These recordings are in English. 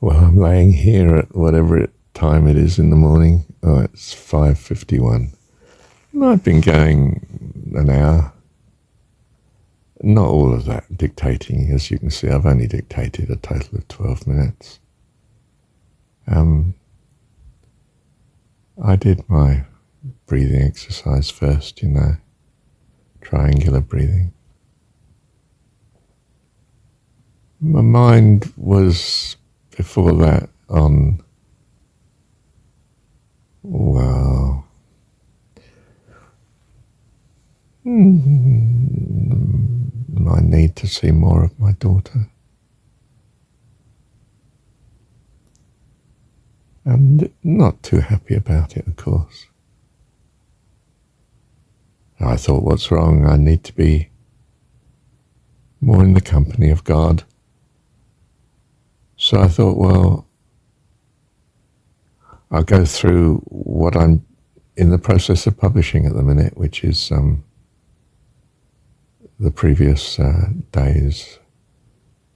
Well, I'm laying here at whatever time it is in the morning. Oh, it's 5:51. And I've been going an hour. Not all of that dictating. As you can see, I've only dictated a total of 12 minutes. I did my breathing exercise first, triangular breathing. My mind was, before that, on, well, I need to see more of my daughter. And not too happy about it, of course. I thought, what's wrong? I need to be more in the company of God. So I thought, well, I'll go through what I'm in the process of publishing at the minute, which is the previous days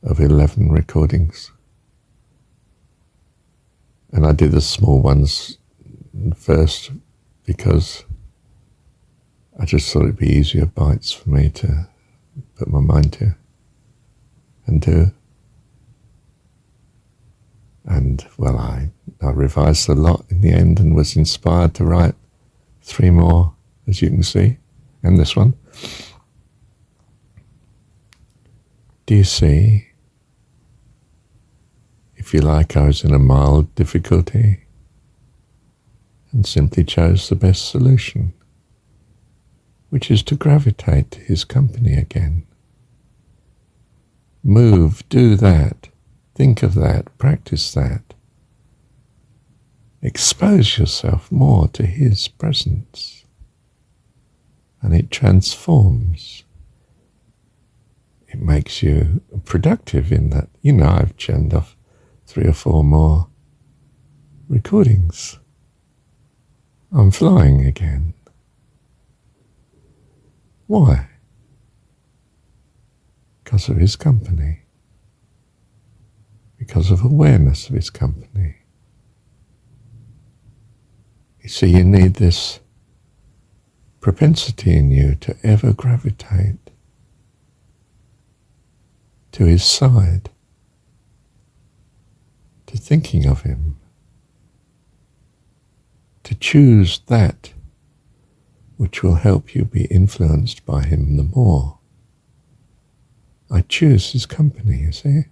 of 11 recordings. And I did the small ones first because I just thought it'd be easier bites for me to put my mind to and do. And, well, I revised a lot in the end and was inspired to write 3 more, as you can see, and this one. Do you see? If you like, I was in a mild difficulty and simply chose the best solution, which is to gravitate to his company again. Move, do that, think of that, practice that. Expose yourself more to his presence, and it transforms. It makes you productive in that, I've churned off 3 or 4 more recordings. I'm flying again. Why? Because of his company. Because of awareness of his company. You see, you need this propensity in you to ever gravitate to his side, to thinking of him, to choose that which will help you be influenced by him the more. I choose his company, you see.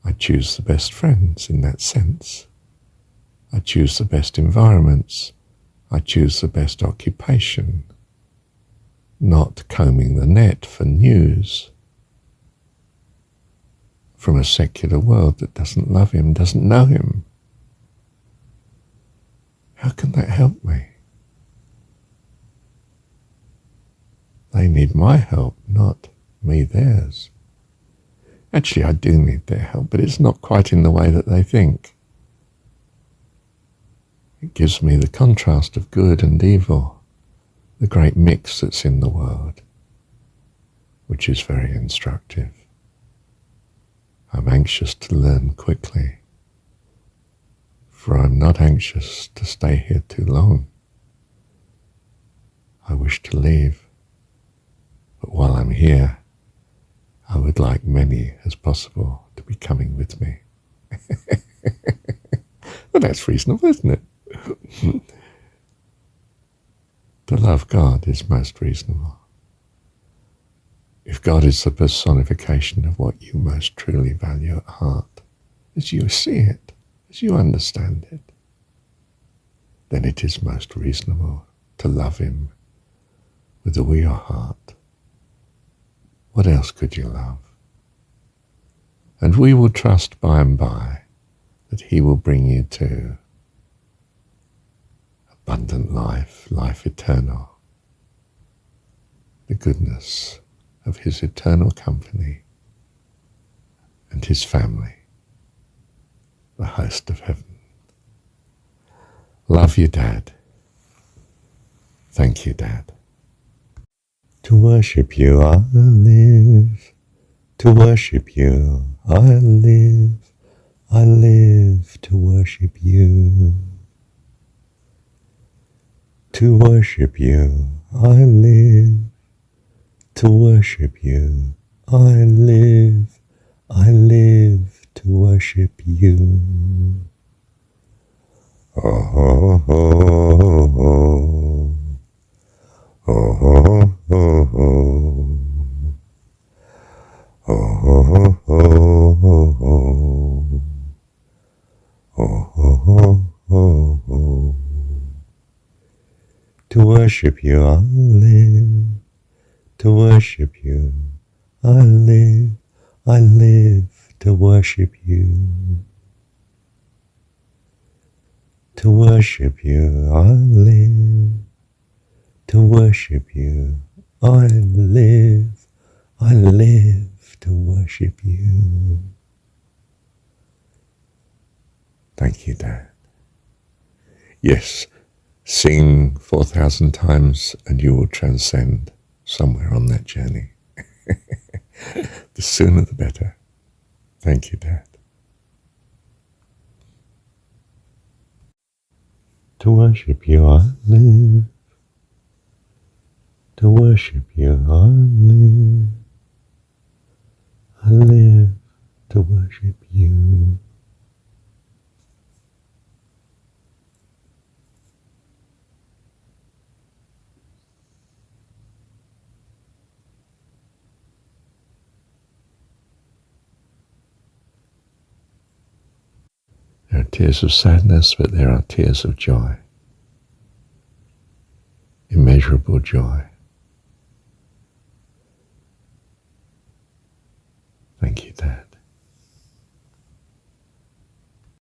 I choose the best friends in that sense. I choose the best environments. I choose the best occupation, not combing the net for news from a secular world that doesn't love him, doesn't know him. How can that help me? They need my help, not me theirs. Actually, I do need their help, but it's not quite in the way that they think. It gives me the contrast of good and evil, the great mix that's in the world, which is very instructive. I'm anxious to learn quickly, for I'm not anxious to stay here too long. I wish to leave, but while I'm here, I would like many as possible to be coming with me. Well, that's reasonable, isn't it? To love God is most reasonable. If God is the personification of what you most truly value at heart, as you see it, as you understand it, then it is most reasonable to love him with all your heart. What else could you love? And we will trust by and by that he will bring you to abundant life, life eternal, the goodness of his eternal company and his family, the host of heaven. Love you, Dad. Thank you, Dad. To worship you I live, to worship you I live, I live to worship you. To worship you, I live. To worship you, I live. I live to worship you. Oh, oh, oh, oh, oh, oh, oh. Oh, oh, oh, oh, oh, oh, oh, oh. To worship you, I live. To worship you, I live. I live to worship you. To worship you, I live. To worship you, I live. I live to worship you. Thank you, Dad. Yes, sing 4,000 times and you will transcend somewhere on that journey. The sooner the better. Thank you, Dad. To worship you, I live. To worship you, I live. I live to worship you. There are tears of sadness, but there are tears of joy. Immeasurable joy. Thank you, Dad.